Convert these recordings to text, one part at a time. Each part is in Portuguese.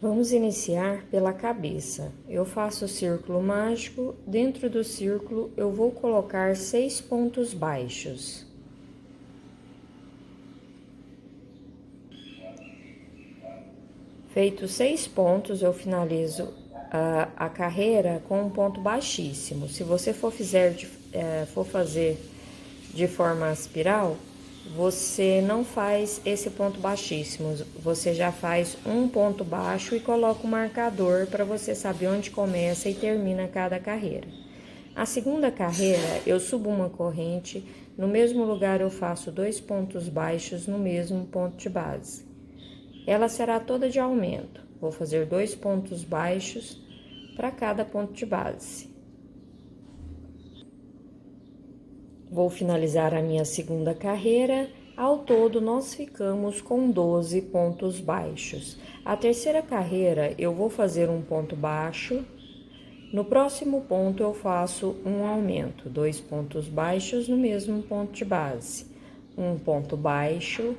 Vamos iniciar pela cabeça. Eu faço o círculo mágico, dentro do círculo eu vou colocar 6 pontos baixos. Feitos 6 pontos, eu finalizo a carreira com um ponto baixíssimo. Se você for fazer de forma espiral, você não faz esse ponto baixíssimo, você já faz um ponto baixo e coloca o marcador para você saber onde começa e termina cada carreira. A segunda carreira, eu subo uma corrente, no mesmo lugar eu faço 2 pontos baixos no mesmo ponto de base. Ela será toda de aumento, vou fazer 2 pontos baixos para cada ponto de base. Vou finalizar a minha segunda carreira, ao todo nós ficamos com 12 pontos baixos. A terceira carreira eu vou fazer um ponto baixo, no próximo ponto eu faço um aumento, 2 pontos baixos no mesmo ponto de base, um ponto baixo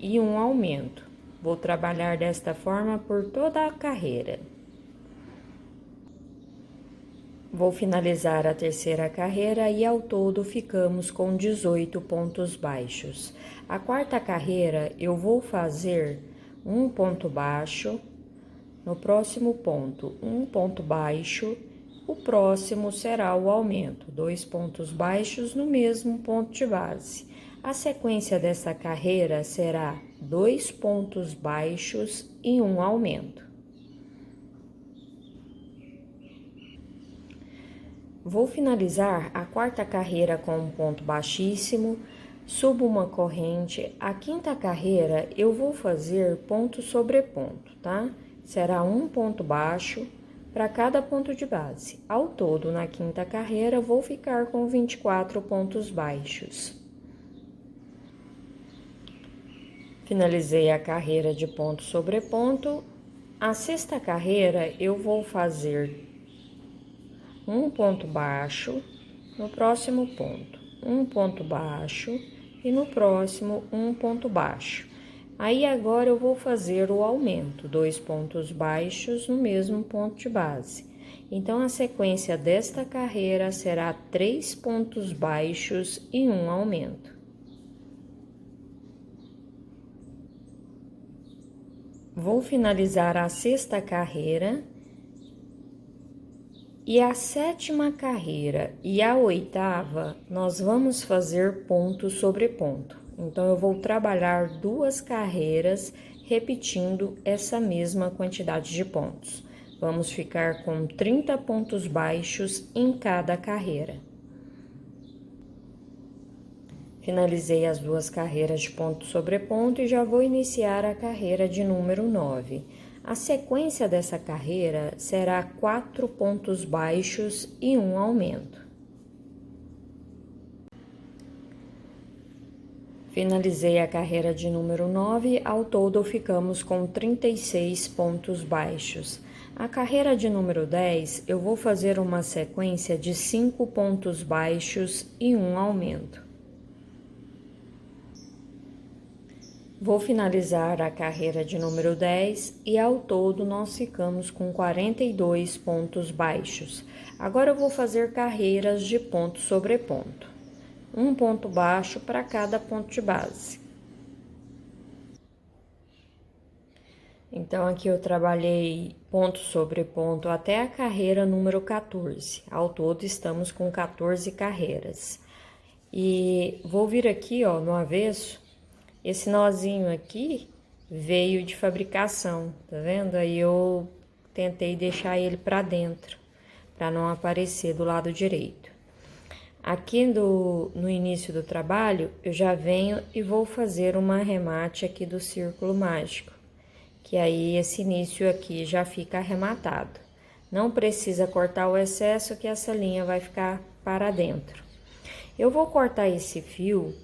e um aumento. Vou trabalhar desta forma por toda a carreira. Vou finalizar a terceira carreira e ao todo ficamos com 18 pontos baixos. A quarta carreira eu vou fazer um ponto baixo, no próximo ponto um ponto baixo, o próximo será o aumento, 2 pontos baixos no mesmo ponto de base. A sequência dessa carreira será 2 pontos baixos e um aumento. Vou finalizar a quarta carreira com um ponto baixíssimo, subo uma corrente. A quinta carreira eu vou fazer ponto sobre ponto, tá? Será um ponto baixo para cada ponto de base. Ao todo, na quinta carreira, vou ficar com 24 pontos baixos. Finalizei a carreira de ponto sobre ponto. A sexta carreira eu vou fazer um ponto baixo, no próximo ponto, um ponto baixo e no próximo um ponto baixo. Aí agora eu vou fazer o aumento, 2 pontos baixos no mesmo ponto de base. Então a sequência desta carreira será 3 pontos baixos e um aumento. Vou finalizar a sexta carreira. E a sétima carreira e a oitava, nós vamos fazer ponto sobre ponto. Então, eu vou trabalhar 2 carreiras repetindo essa mesma quantidade de pontos. Vamos ficar com 30 pontos baixos em cada carreira. Finalizei as 2 carreiras de ponto sobre ponto e já vou iniciar a carreira de número 9. A sequência dessa carreira será 4 pontos baixos e um aumento. Finalizei a carreira de número 9, ao todo ficamos com 36 pontos baixos. A carreira de número 10, eu vou fazer uma sequência de 5 pontos baixos e um aumento. Vou finalizar a carreira de número 10 e ao todo nós ficamos com 42 pontos baixos. Agora eu vou fazer carreiras de ponto sobre ponto. Um ponto baixo para cada ponto de base. Então, aqui eu trabalhei ponto sobre ponto até a carreira número 14. Ao todo estamos com 14 carreiras. E vou vir aqui, ó, no avesso. Esse nozinho aqui veio de fabricação, tá vendo? Aí eu tentei deixar ele pra dentro, pra não aparecer do lado direito. Aqui no início do trabalho, eu já venho e vou fazer uma arremate aqui do círculo mágico, que aí esse início aqui já fica arrematado. Não precisa cortar o excesso, que essa linha vai ficar para dentro. Eu vou cortar esse fio.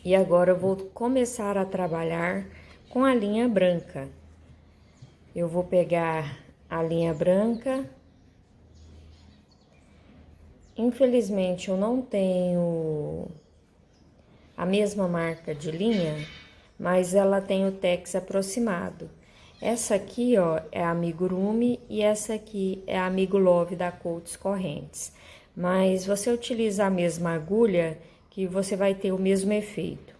E agora eu vou começar a trabalhar com a linha branca. Eu vou pegar a linha branca. Infelizmente, eu não tenho a mesma marca de linha, mas ela tem o tex aproximado. Essa aqui, ó, é a amigurumi e essa aqui é a amigurumi da Coats Correntes. Mas você utiliza a mesma agulha que você vai ter o mesmo efeito.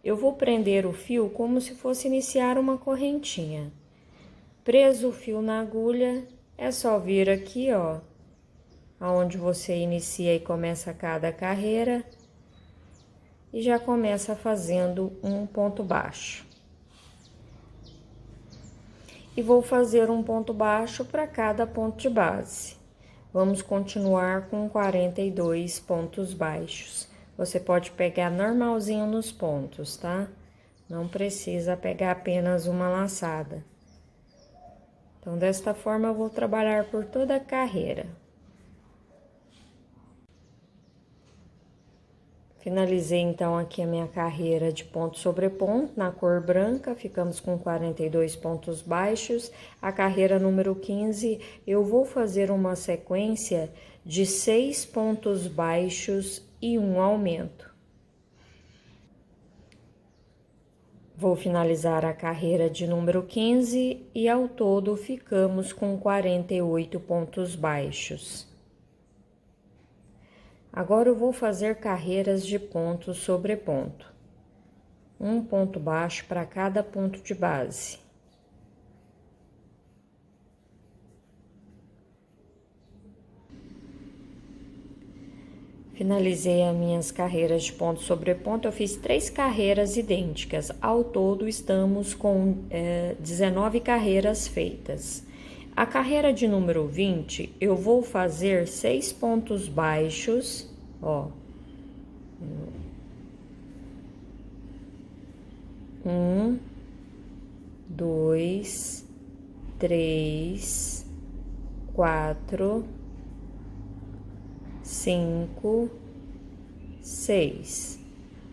Eu vou prender o fio como se fosse iniciar uma correntinha. Preso o fio na agulha, é só vir aqui, ó, aonde você inicia e começa cada carreira e já começa fazendo um ponto baixo. E vou fazer um ponto baixo para cada ponto de base. Vamos continuar com 42 pontos baixos. Você pode pegar normalzinho nos pontos, tá? Não precisa pegar apenas uma laçada. Então, desta forma, eu vou trabalhar por toda a carreira. Finalizei, então, aqui a minha carreira de ponto sobre ponto, na cor branca, ficamos com 42 pontos baixos. A carreira número 15, eu vou fazer uma sequência de 6 pontos baixos e um aumento. Vou finalizar a carreira de número 15 e, ao todo, ficamos com 48 pontos baixos. Agora eu vou fazer carreiras de ponto sobre ponto. Um ponto baixo para cada ponto de base. Finalizei as minhas carreiras de ponto sobre ponto, eu fiz 3 carreiras idênticas. Ao todo, estamos com 19 carreiras feitas. A carreira de número 20, eu vou fazer 6 pontos baixos, ó. 1, 2, 3, 4, 5, 6.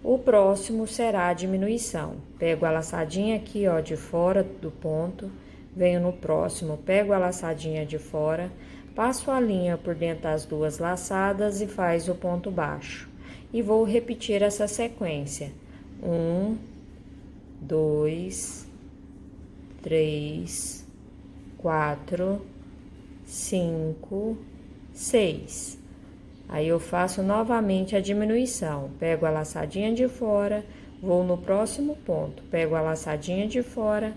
O próximo será a diminuição. Pego a laçadinha aqui, ó, de fora do ponto, venho no próximo, pego a laçadinha de fora, passo a linha por dentro das 2 laçadas e faz o ponto baixo. E vou repetir essa sequência. 1, 2, 3, 4, 5, 6. Aí eu faço novamente a diminuição, pego a laçadinha de fora, vou no próximo ponto, pego a laçadinha de fora,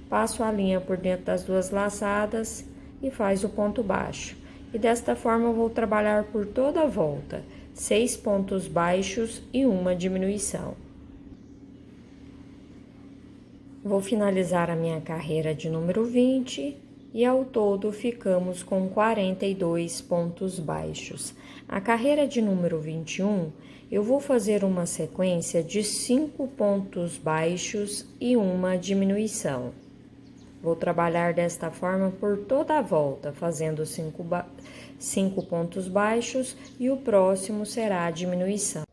passo a linha por dentro das 2 laçadas e faz o ponto baixo. E desta forma eu vou trabalhar por toda a volta, 6 pontos baixos e uma diminuição. Vou finalizar a minha carreira de número 20 e ao todo ficamos com 42 pontos baixos. A carreira de número 21, eu vou fazer uma sequência de 5 pontos baixos e uma diminuição. Vou trabalhar desta forma por toda a volta, fazendo 5 pontos baixos e o próximo será a diminuição.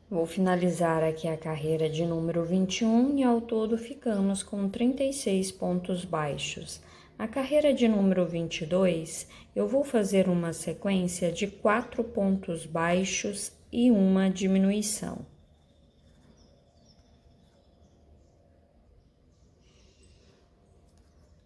Vou finalizar aqui a carreira de número 21 e ao todo ficamos com 36 pontos baixos. A carreira de número 22, eu vou fazer uma sequência de 4 pontos baixos e uma diminuição.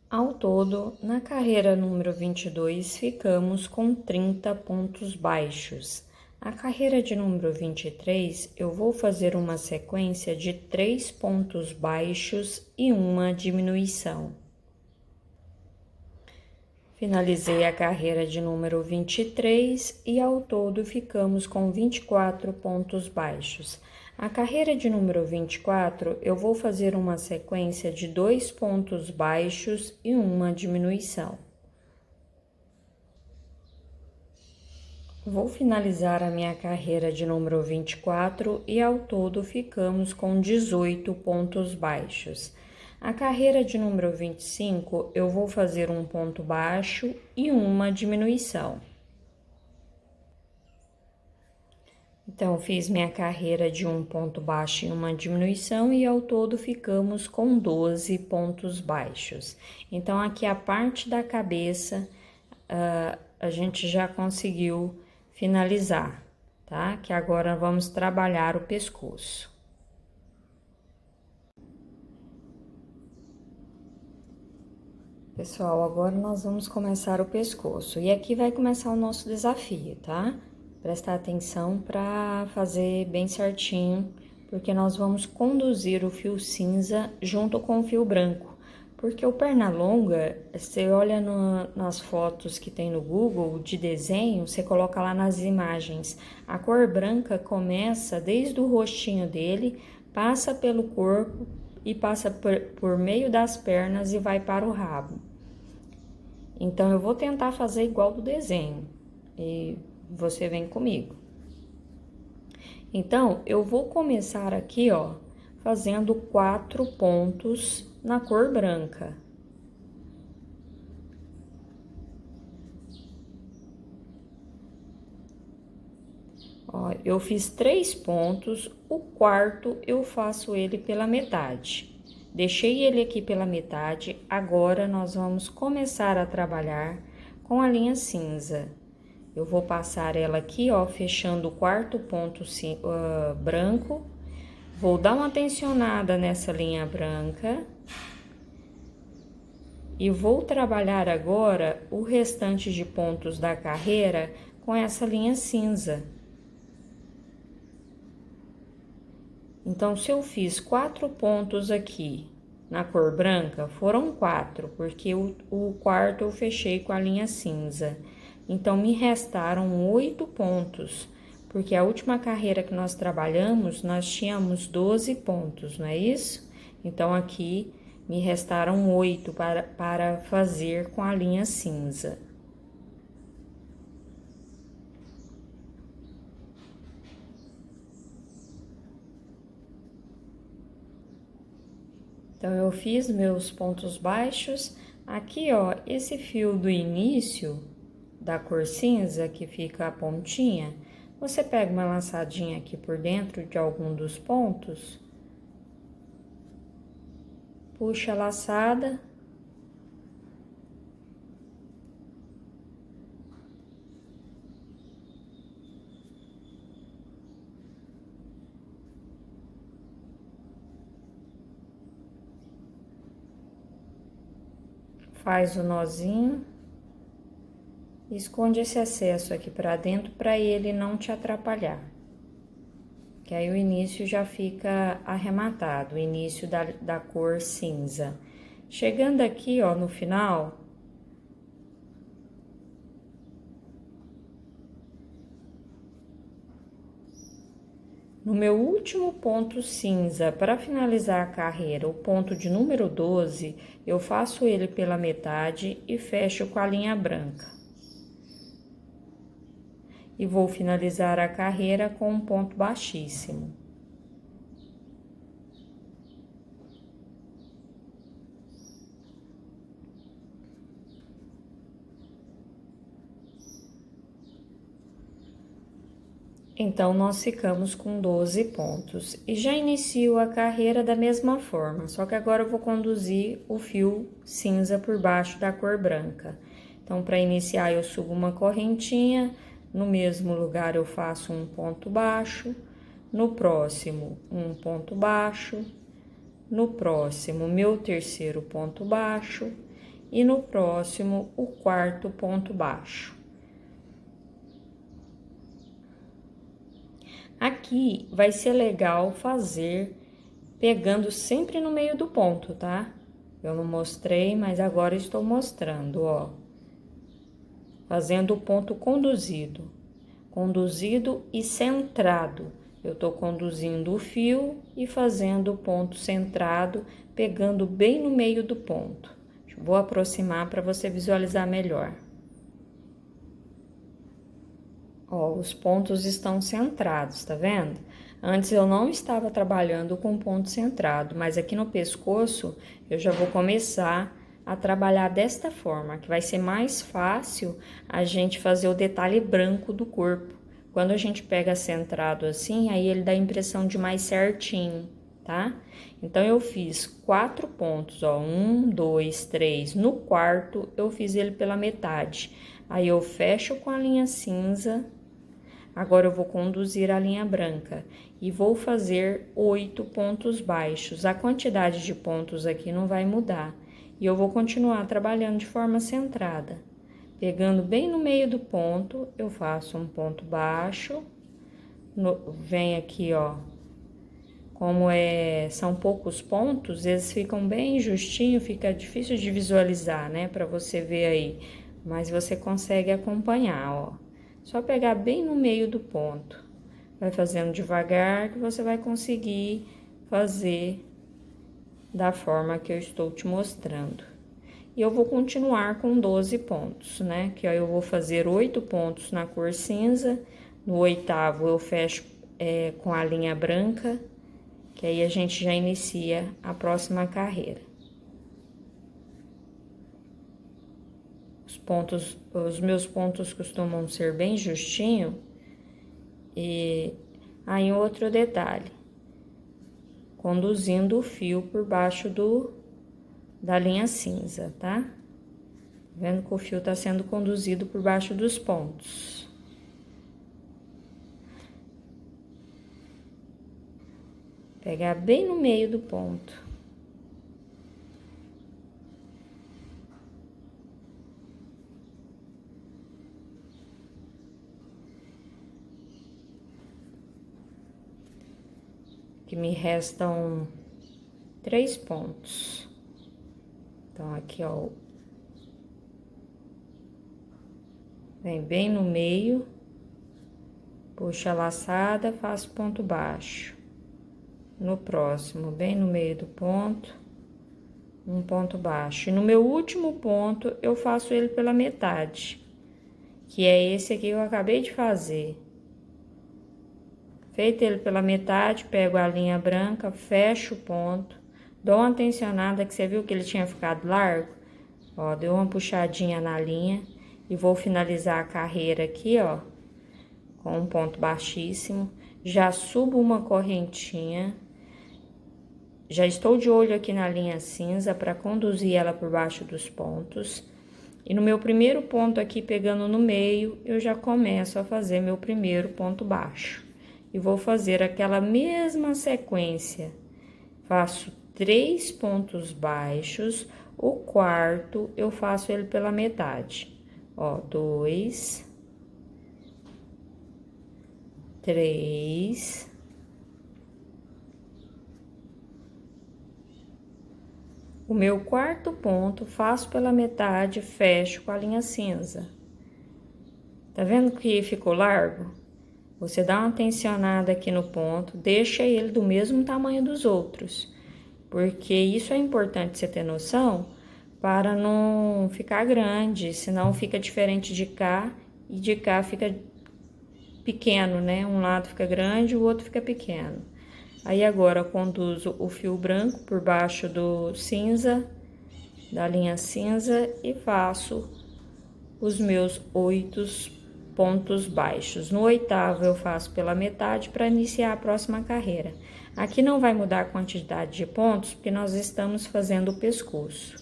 Ao todo, na carreira número 22, ficamos com 30 pontos baixos. A carreira de número 23, eu vou fazer uma sequência de 3 pontos baixos e uma diminuição. Finalizei a carreira de número 23 e ao todo ficamos com 24 pontos baixos. A carreira de número 24, eu vou fazer uma sequência de 2 pontos baixos e uma diminuição. Vou finalizar a minha carreira de número 24 e ao todo ficamos com 18 pontos baixos. A carreira de número 25, eu vou fazer um ponto baixo e uma diminuição. Então, fiz minha carreira de um ponto baixo e uma diminuição e ao todo ficamos com 12 pontos baixos. Então, aqui a parte da cabeça, a gente já conseguiu finalizar, tá? Que agora vamos trabalhar o pescoço. Pessoal, agora nós vamos começar o pescoço. E aqui vai começar o nosso desafio, tá? Prestar atenção para fazer bem certinho, porque nós vamos conduzir o fio cinza junto com o fio branco. Porque o Pernalonga, você olha nas fotos que tem no Google de desenho, você coloca lá nas imagens. A cor branca começa desde o rostinho dele, passa pelo corpo e passa por meio das pernas e vai para o rabo. Então, eu vou tentar fazer igual do desenho e você vem comigo. Então, eu vou começar aqui, ó, fazendo 4 pontos na cor branca. Ó, eu fiz 3 pontos, o quarto eu faço ele pela metade. Deixei ele aqui pela metade, agora nós vamos começar a trabalhar com a linha cinza. Eu vou passar ela aqui, ó, fechando o quarto ponto branco. Vou dar uma tensionada nessa linha branca. E vou trabalhar agora o restante de pontos da carreira com essa linha cinza. Então, se eu fiz 4 pontos aqui na cor branca, foram 4, porque o quarto eu fechei com a linha cinza. Então, me restaram 8 pontos, porque a última carreira que nós trabalhamos, nós tínhamos 12 pontos, não é isso? Então, aqui me restaram 8 para fazer com a linha cinza. Então, eu fiz meus pontos baixos. Aqui, ó, esse fio do início da cor cinza, que fica a pontinha, você pega uma laçadinha aqui por dentro de algum dos pontos, puxa a laçada, faz o nozinho, esconde esse excesso aqui pra dentro para ele não te atrapalhar. Que aí o início já fica arrematado, o início da cor cinza. Chegando aqui, ó, no final, no meu último ponto cinza, para finalizar a carreira, o ponto de número 12, eu faço ele pela metade e fecho com a linha branca. E vou finalizar a carreira com um ponto baixíssimo. Então, nós ficamos com 12 pontos. E já inicio a carreira da mesma forma, só que agora eu vou conduzir o fio cinza por baixo da cor branca. Então, para iniciar, eu subo uma correntinha, no mesmo lugar eu faço um ponto baixo, no próximo, um ponto baixo, no próximo, meu terceiro ponto baixo, e no próximo, o quarto ponto baixo. Aqui vai ser legal fazer pegando sempre no meio do ponto, tá? Eu não mostrei, mas agora estou mostrando, ó. Fazendo o ponto conduzido. Conduzido e centrado. Eu tô conduzindo o fio e fazendo o ponto centrado, pegando bem no meio do ponto. Vou aproximar para você visualizar melhor. Ó, os pontos estão centrados, tá vendo? Antes eu não estava trabalhando com ponto centrado, mas aqui no pescoço eu já vou começar a trabalhar desta forma, que vai ser mais fácil a gente fazer o detalhe branco do corpo. Quando a gente pega centrado assim, aí ele dá a impressão de mais certinho, tá? Então, eu fiz 4 pontos, ó, 1, 2, 3. No quarto, eu fiz ele pela metade. Aí, eu fecho com a linha cinza. Agora, eu vou conduzir a linha branca e vou fazer 8 pontos baixos. A quantidade de pontos aqui não vai mudar. E eu vou continuar trabalhando de forma centrada. Pegando bem no meio do ponto, eu faço um ponto baixo, vem aqui, ó, como são poucos pontos, eles ficam bem justinho, fica difícil de visualizar, né, pra você ver aí, mas você consegue acompanhar, ó. Só pegar bem no meio do ponto, vai fazendo devagar que você vai conseguir fazer da forma que eu estou te mostrando. E eu vou continuar com 12 pontos, né? Que aí eu vou fazer 8 pontos na cor cinza, no oitavo eu fecho com a linha branca, que aí a gente já inicia a próxima carreira. Os meus pontos costumam ser bem justinho. E aí outro detalhe, conduzindo o fio por baixo da linha cinza, tá? Vendo que o fio tá sendo conduzido por baixo dos pontos. Pegar bem no meio do ponto. Que me restam 3 pontos. Então, aqui, ó. Vem bem no meio. Puxa a laçada, faço ponto baixo. No próximo, bem no meio do ponto, um ponto baixo. E no meu último ponto, eu faço ele pela metade, que é esse aqui que eu acabei de fazer. Feito ele pela metade, pego a linha branca, fecho o ponto, dou uma tensionada, que você viu que ele tinha ficado largo? Ó, deu uma puxadinha na linha e vou finalizar a carreira aqui, ó, com um ponto baixíssimo. Já subo uma correntinha. Já estou de olho aqui na linha cinza para conduzir ela por baixo dos pontos. E no meu primeiro ponto aqui, pegando no meio, eu já começo a fazer meu primeiro ponto baixo. E vou fazer aquela mesma sequência. Faço 3 pontos baixos, o quarto eu faço ele pela metade. Ó, 2, 3... O meu quarto ponto, faço pela metade, fecho com a linha cinza. Tá vendo que ficou largo? Você dá uma tensionada aqui no ponto, deixa ele do mesmo tamanho dos outros. Porque isso é importante você ter noção, para não ficar grande, senão fica diferente de cá, e de cá fica pequeno, né? Um lado fica grande, o outro fica pequeno. Aí agora eu conduzo o fio branco por baixo do cinza, da linha cinza, e faço os meus 8 pontos baixos. No oitavo eu faço pela metade para iniciar a próxima carreira. Aqui não vai mudar a quantidade de pontos, porque nós estamos fazendo o pescoço.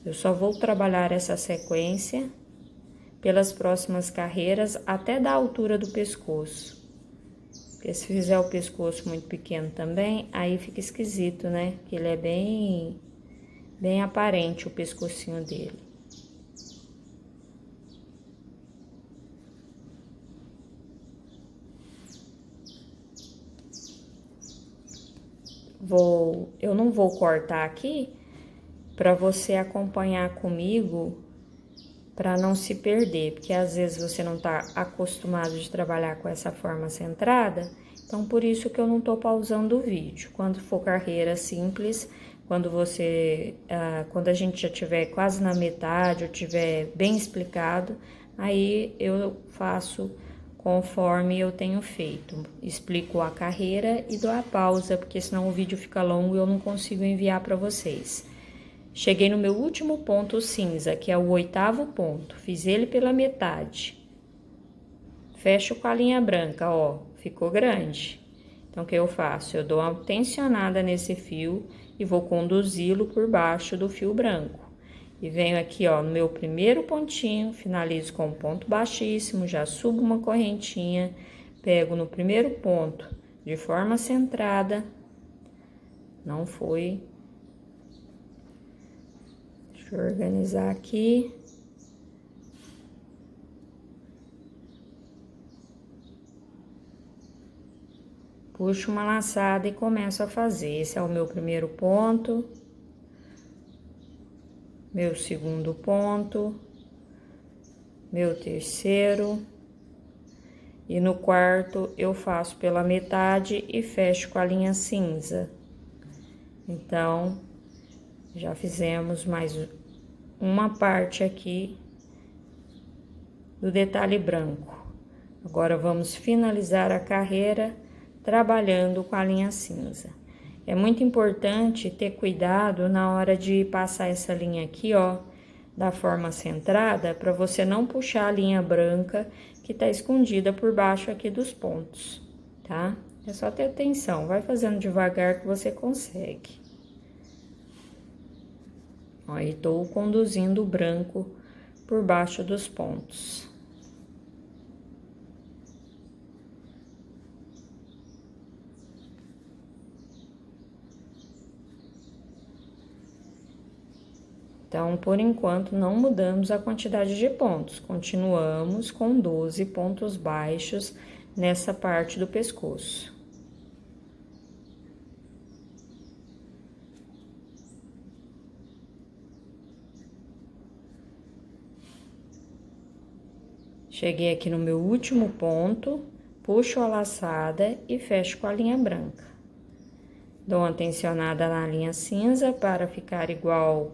Eu só vou trabalhar essa sequência pelas próximas carreiras até da altura do pescoço. Porque se fizer o pescoço muito pequeno também, aí fica esquisito, né? Que ele é bem aparente o pescocinho dele. Eu não vou cortar aqui para você acompanhar comigo, para não se perder, porque às vezes você não tá acostumado de trabalhar com essa forma centrada, então por isso que eu não tô pausando o vídeo. Quando for carreira simples, quando a gente já tiver quase na metade, ou tiver bem explicado, aí eu faço conforme eu tenho feito. Explico a carreira e dou a pausa, porque senão o vídeo fica longo e eu não consigo enviar para vocês. Cheguei no meu último ponto cinza, que é o oitavo ponto. Fiz ele pela metade. Fecho com a linha branca, ó, ficou grande. Então, o que eu faço? Eu dou uma tensionada nesse fio e vou conduzi-lo por baixo do fio branco. E venho aqui, ó, no meu primeiro pontinho, finalizo com um ponto baixíssimo, já subo uma correntinha, pego no primeiro ponto de forma centrada, não foi... Deixa eu organizar aqui. Puxo uma laçada e começo a fazer. Esse é o meu primeiro ponto. Meu segundo ponto. Meu terceiro. E no quarto eu faço pela metade e fecho com a linha cinza. Então, já fizemos mais uma parte aqui do detalhe branco. Agora, vamos finalizar a carreira trabalhando com a linha cinza. É muito importante ter cuidado na hora de passar essa linha aqui, ó, da forma centrada, para você não puxar a linha branca que tá escondida por baixo aqui dos pontos, tá? É só ter atenção, vai fazendo devagar que você consegue. Ó, e tô conduzindo o branco por baixo dos pontos. Então, por enquanto, não mudamos a quantidade de pontos. Continuamos com 12 pontos baixos nessa parte do pescoço. Cheguei aqui no meu último ponto, puxo a laçada e fecho com a linha branca. Dou uma tensionada na linha cinza para ficar igual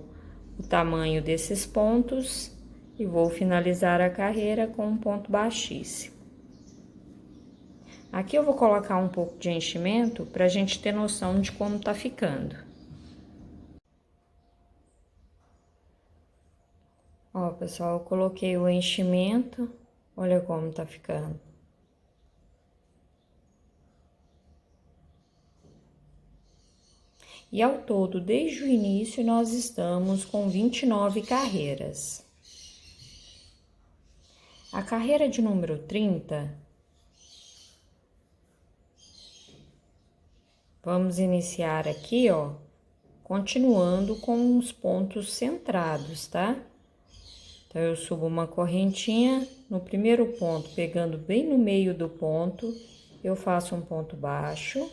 o tamanho desses pontos e vou finalizar a carreira com um ponto baixíssimo. Aqui eu vou colocar um pouco de enchimento para a gente ter noção de como tá ficando. Ó, pessoal, eu coloquei o enchimento, olha como tá ficando. E ao todo, desde o início, nós estamos com 29 carreiras. A carreira de número 30, vamos iniciar aqui, ó, continuando com os pontos centrados, tá? Então, eu subo uma correntinha no primeiro ponto, pegando bem no meio do ponto, eu faço um ponto baixo.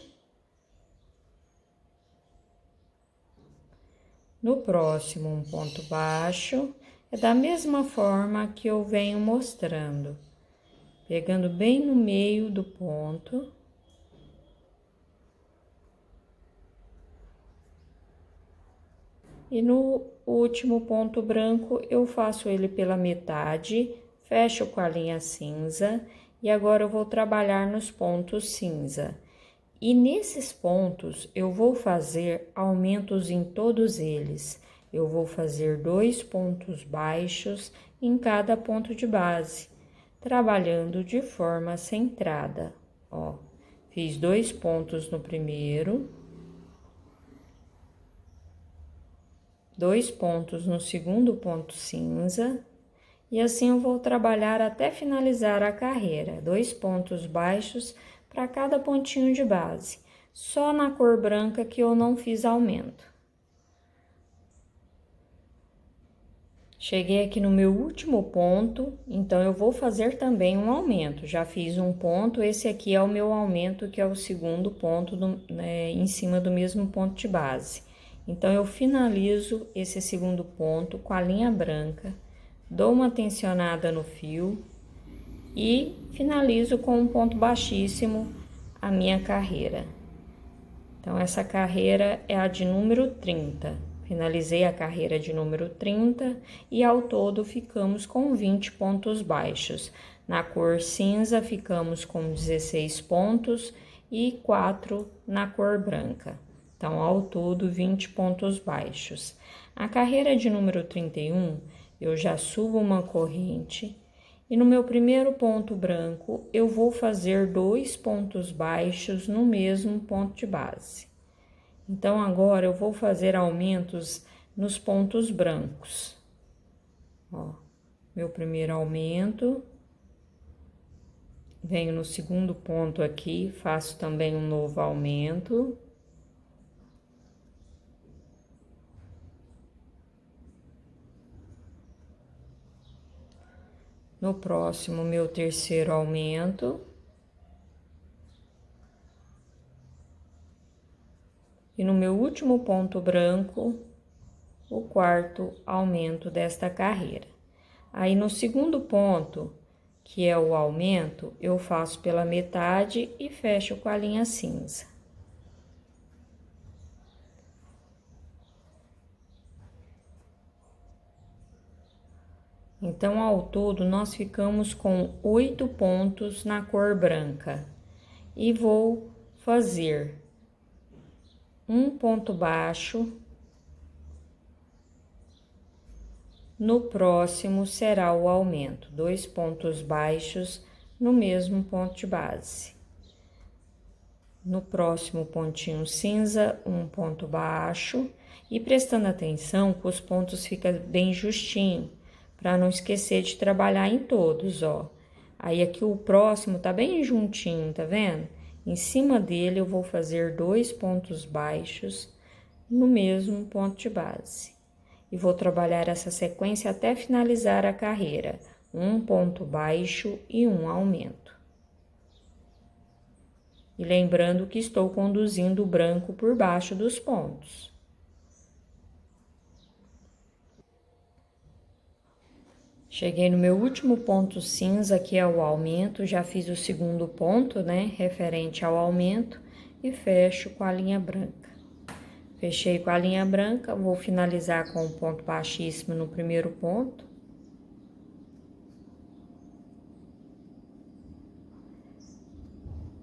No próximo, um ponto baixo, é da mesma forma que eu venho mostrando, pegando bem no meio do ponto. E no último ponto branco, eu faço ele pela metade, fecho com a linha cinza, e agora eu vou trabalhar nos pontos cinza. E nesses pontos, eu vou fazer aumentos em todos eles. Eu vou fazer 2 pontos baixos em cada ponto de base, trabalhando de forma centrada. Ó, fiz 2 pontos no primeiro, 2 pontos no segundo ponto cinza, e assim eu vou trabalhar até finalizar a carreira. 2 pontos baixos para cada pontinho de base, só na cor branca que eu não fiz aumento. Cheguei aqui no meu último ponto, então eu vou fazer também um aumento. Já fiz um ponto, esse aqui é o meu aumento, que é o segundo ponto em cima do mesmo ponto de base. Então, eu finalizo esse segundo ponto com a linha branca, dou uma tensionada no fio e finalizo com um ponto baixíssimo a minha carreira. Então, essa carreira é a de número 30. Finalizei a carreira de número 30 e ao todo ficamos com 20 pontos baixos. Na cor cinza ficamos com 16 pontos e 4 na cor branca. Então, ao todo, 20 pontos baixos. A carreira de número 31, eu já subo uma corrente e no meu primeiro ponto branco, eu vou fazer 2 pontos baixos no mesmo ponto de base. Então, agora eu vou fazer aumentos nos pontos brancos. Ó, meu primeiro aumento. Venho no segundo ponto aqui, faço também um novo aumento. No próximo, meu terceiro aumento. E no meu último ponto branco, o quarto aumento desta carreira. Aí, no segundo ponto, que é o aumento, eu faço pela metade e fecho com a linha cinza. Então, ao todo, nós ficamos com 8 pontos na cor branca. E vou fazer um ponto baixo. No próximo será o aumento, 2 pontos baixos no mesmo ponto de base. No próximo pontinho cinza, um ponto baixo. E prestando atenção que os pontos ficam bem justinho, para não esquecer de trabalhar em todos, ó. Aí aqui o próximo tá bem juntinho, tá vendo? Em cima dele eu vou fazer 2 pontos baixos no mesmo ponto de base. E vou trabalhar essa sequência até finalizar a carreira. Um ponto baixo e um aumento. E lembrando que estou conduzindo o branco por baixo dos pontos. Cheguei no meu último ponto cinza, que é o aumento, já fiz o segundo ponto, né, referente ao aumento, e fecho com a linha branca. Fechei com a linha branca, vou finalizar com um ponto baixíssimo no primeiro ponto.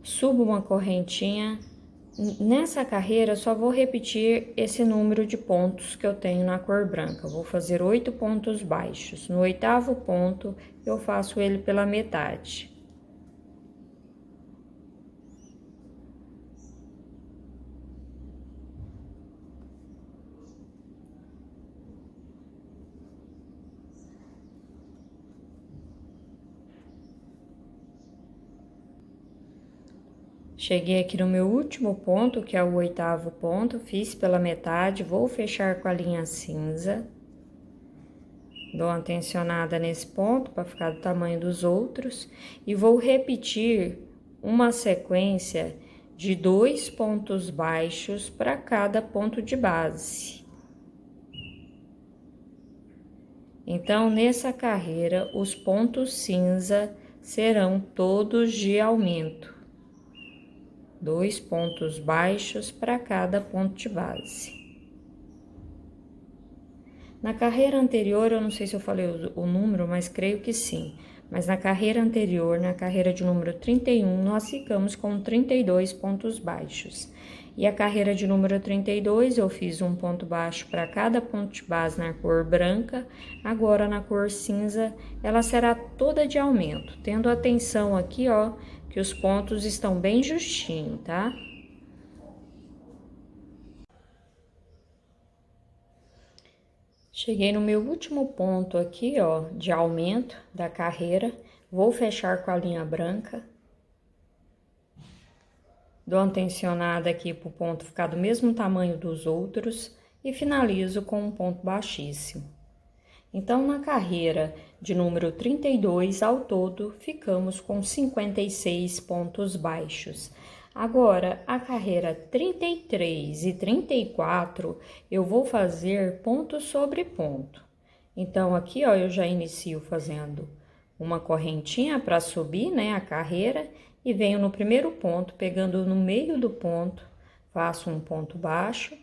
Subo uma correntinha. Nessa carreira, só vou repetir esse número de pontos que eu tenho na cor branca. Vou fazer 8 pontos baixos. No oitavo ponto, eu faço ele pela metade. Cheguei aqui no meu último ponto, que é o oitavo ponto, fiz pela metade, vou fechar com a linha cinza. Dou uma tensionada nesse ponto para ficar do tamanho dos outros e vou repetir uma sequência de 2 pontos baixos para cada ponto de base. Então, nessa carreira, os pontos cinza serão todos de aumento. 2 pontos baixos para cada ponto de base. Na carreira anterior, eu não sei se eu falei o número, mas creio que sim. Mas na carreira anterior, na carreira de número 31, nós ficamos com 32 pontos baixos. E a carreira de número 32, eu fiz um ponto baixo para cada ponto de base na cor branca. Agora, na cor cinza, ela será toda de aumento. Tendo atenção aqui, ó, que os pontos estão bem justinhos, tá? Cheguei no meu último ponto aqui, ó, de aumento da carreira. Vou fechar com a linha branca. Dou uma tensionada aqui pro ponto ficar do mesmo tamanho dos outros e finalizo com um ponto baixíssimo. Então, na carreira de número 32, ao todo, ficamos com 56 pontos baixos. Agora, a carreira 33 e 34, eu vou fazer ponto sobre ponto. Então, aqui, ó, eu já inicio fazendo uma correntinha para subir, né, a carreira, e venho no primeiro ponto, pegando no meio do ponto, faço um ponto baixo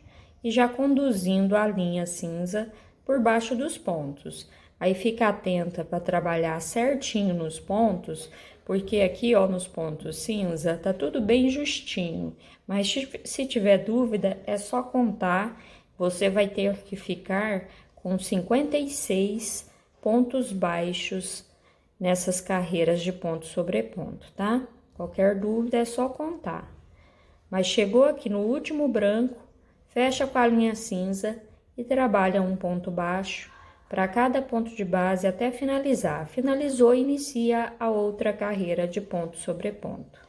e já conduzindo a linha cinza por baixo dos pontos. Aí fica atenta para trabalhar certinho nos pontos, porque aqui, ó, nos pontos cinza, tá tudo bem justinho. Mas se tiver dúvida, é só contar. Você vai ter que ficar com 56 pontos baixos nessas carreiras de ponto sobre ponto, tá? Qualquer dúvida é só contar. Mas chegou aqui no último branco, fecha com a linha cinza e trabalha um ponto baixo para cada ponto de base até finalizar. Finalizou, inicia a outra carreira de ponto sobre ponto.